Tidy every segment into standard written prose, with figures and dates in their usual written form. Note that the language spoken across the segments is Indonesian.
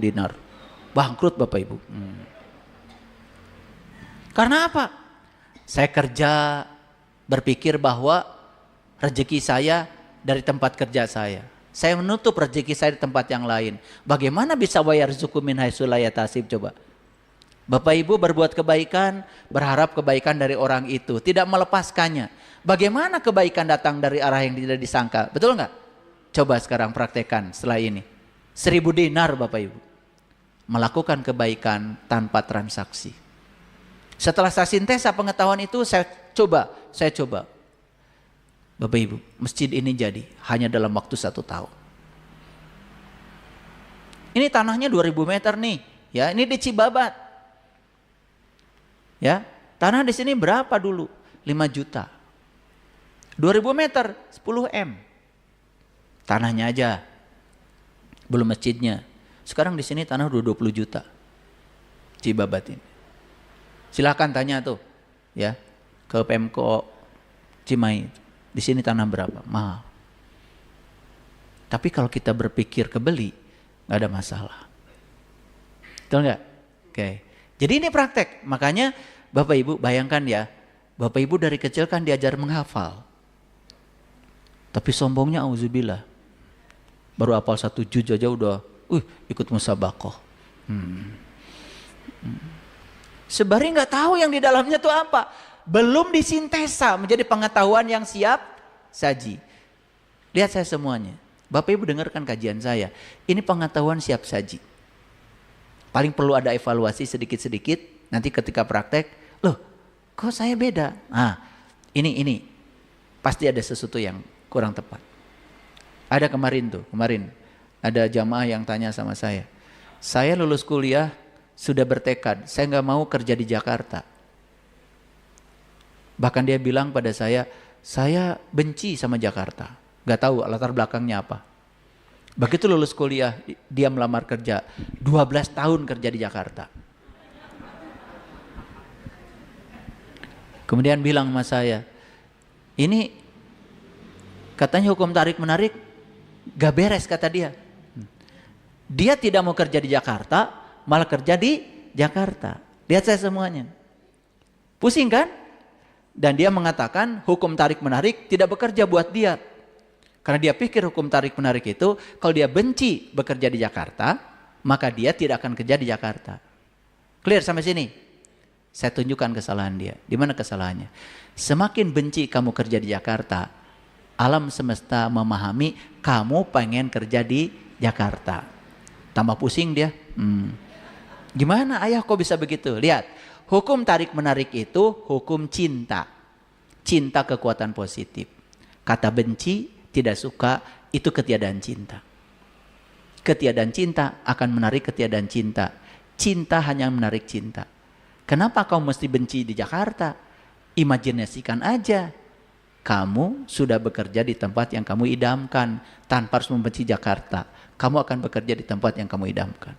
dinar. Bangkrut Bapak Ibu. Karena apa? Saya kerja berpikir bahwa rezeki saya dari tempat kerja saya. Saya menutup rezeki saya di tempat yang lain. Bagaimana bisa wa yarzuqu min haitsu la yahtasib coba? Bapak Ibu berbuat kebaikan, berharap kebaikan dari orang itu, tidak melepaskannya. Bagaimana kebaikan datang dari arah yang tidak disangka? Betul nggak? Coba sekarang praktekkan setelah ini. 1000 dinar Bapak Ibu. Melakukan kebaikan tanpa transaksi. Setelah saya sintesa pengetahuan itu, saya coba. Bapak Ibu, masjid ini jadi hanya dalam waktu 1 tahun. Ini tanahnya 2000 meter nih, ya. Ini di Cibabat. Ya, tanah di sini berapa dulu? 5 juta. 2000 meter, 10 M. Tanahnya aja. Belum masjidnya. Sekarang di sini tanah udah 20 juta. Cibabat ini. Silahkan tanya tuh, ya, ke Pemko Cimahi. Di sini tanah berapa? Mahal. Tapi kalau kita berpikir kebeli, nggak ada masalah. Betul nggak? Oke. Jadi ini praktek. Makanya Bapak Ibu bayangkan ya, Bapak Ibu dari kecil kan diajar menghafal. Tapi sombongnya auzubillah. Baru hafal 1 juz aja udah, ikut musabaqah. Sebari nggak tahu yang di dalamnya tuh apa. Belum disintesa menjadi pengetahuan yang siap saji. Lihat saya semuanya. Bapak Ibu dengarkan kajian saya. Ini pengetahuan siap saji. Paling perlu ada evaluasi sedikit-sedikit. Nanti ketika praktek, loh kok saya beda? Ini pasti ada sesuatu yang kurang tepat. Ada kemarin ada jamaah yang tanya sama saya lulus kuliah sudah bertekad, saya nggak mau kerja di Jakarta. Bahkan dia bilang pada saya benci sama Jakarta, nggak tahu latar belakangnya apa. Begitu lulus kuliah, dia melamar kerja, 12 tahun kerja di Jakarta. Kemudian bilang sama saya, ini katanya hukum tarik menarik gak beres kata dia. Dia tidak mau kerja di Jakarta, malah kerja di Jakarta. Lihat saya semuanya. Pusing kan? Dan dia mengatakan hukum tarik menarik tidak bekerja buat dia. Karena dia pikir hukum tarik menarik itu kalau dia benci bekerja di Jakarta, maka dia tidak akan kerja di Jakarta. Clear sampai sini? Saya tunjukkan kesalahan dia. Di mana kesalahannya? Semakin benci kamu kerja di Jakarta, alam semesta memahami kamu pengen kerja di Jakarta. Tambah pusing dia. Gimana ayah kok bisa begitu? Lihat, hukum tarik menarik itu hukum cinta. Cinta kekuatan positif. Kata benci, tidak suka, itu ketiadaan cinta. Ketiadaan cinta akan menarik ketiadaan cinta. Cinta hanya menarik cinta. Kenapa kau mesti benci di Jakarta? Imajinasikan aja. Kamu sudah bekerja di tempat yang kamu idamkan. Tanpa harus membenci Jakarta. Kamu akan bekerja di tempat yang kamu idamkan.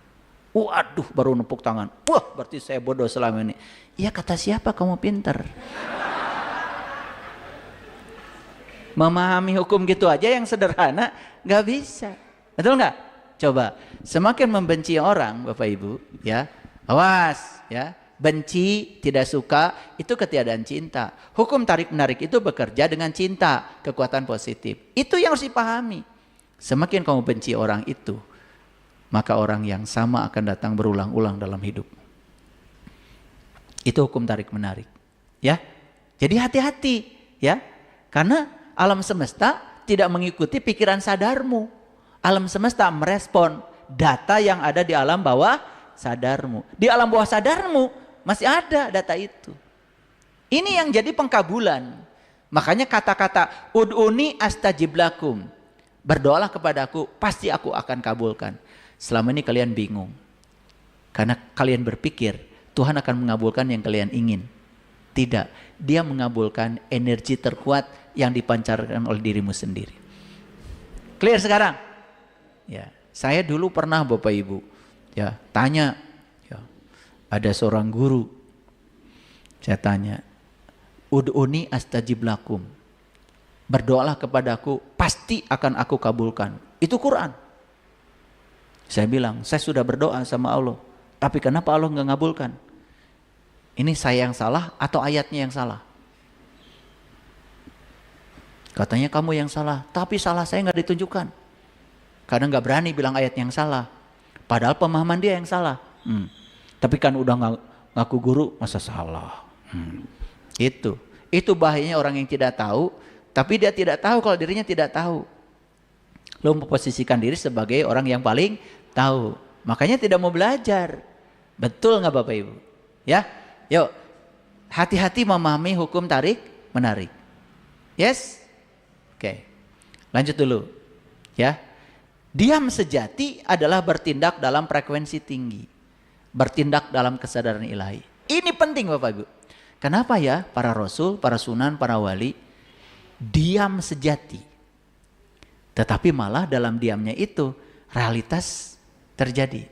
Waduh, baru nepuk tangan. Wah, berarti saya bodoh selama ini. Ya kata siapa kamu pintar? Memahami hukum gitu aja yang sederhana gak bisa. Betul gak? Coba, semakin membenci orang Bapak Ibu, ya, awas ya. Benci, tidak suka, itu ketiadaan cinta. Hukum tarik menarik itu bekerja dengan cinta, kekuatan positif. Itu yang harus dipahami. Semakin kamu benci orang itu, maka orang yang sama akan datang berulang-ulang dalam hidup. Itu hukum tarik menarik. Ya. Jadi hati-hati, ya. Karena alam semesta tidak mengikuti pikiran sadarmu. Alam semesta merespon data yang ada di alam bawah sadarmu. Di alam bawah sadarmu masih ada data itu. Ini yang jadi pengkabulan. Makanya kata-kata ud'uni astajib lakum. Berdoalah kepadaku, pasti aku akan kabulkan. Selama ini kalian bingung. Karena kalian berpikir Tuhan akan mengabulkan yang kalian ingin. Tidak, dia mengabulkan energi terkuat yang dipancarkan oleh dirimu sendiri. Clear sekarang? Ya, saya dulu pernah Bapak Ibu, ya, tanya, ya, ada seorang guru, saya tanya, ud'uni astajib lakum, berdoalah kepadaku, pasti akan aku kabulkan. Itu Quran. Saya bilang, saya sudah berdoa sama Allah, tapi kenapa Allah nggak ngabulkan? Ini saya yang salah atau ayatnya yang salah? Katanya kamu yang salah, tapi salah saya nggak ditunjukkan. Karena nggak berani bilang ayat yang salah. Padahal pemahaman dia yang salah. Tapi kan udah ngaku guru, masa salah? Itu bahayanya orang yang tidak tahu, tapi dia tidak tahu kalau dirinya tidak tahu. Lo memposisikan diri sebagai orang yang paling tahu. Makanya tidak mau belajar. Betul nggak Bapak Ibu? Ya, yuk hati-hati memahami hukum tarik menarik. Yes? Oke. Lanjut dulu. Ya. Diam sejati adalah bertindak dalam frekuensi tinggi. Bertindak dalam kesadaran ilahi. Ini penting Bapak Ibu. Kenapa ya para rasul, para sunan, para wali diam sejati. Tetapi malah dalam diamnya itu realitas terjadi.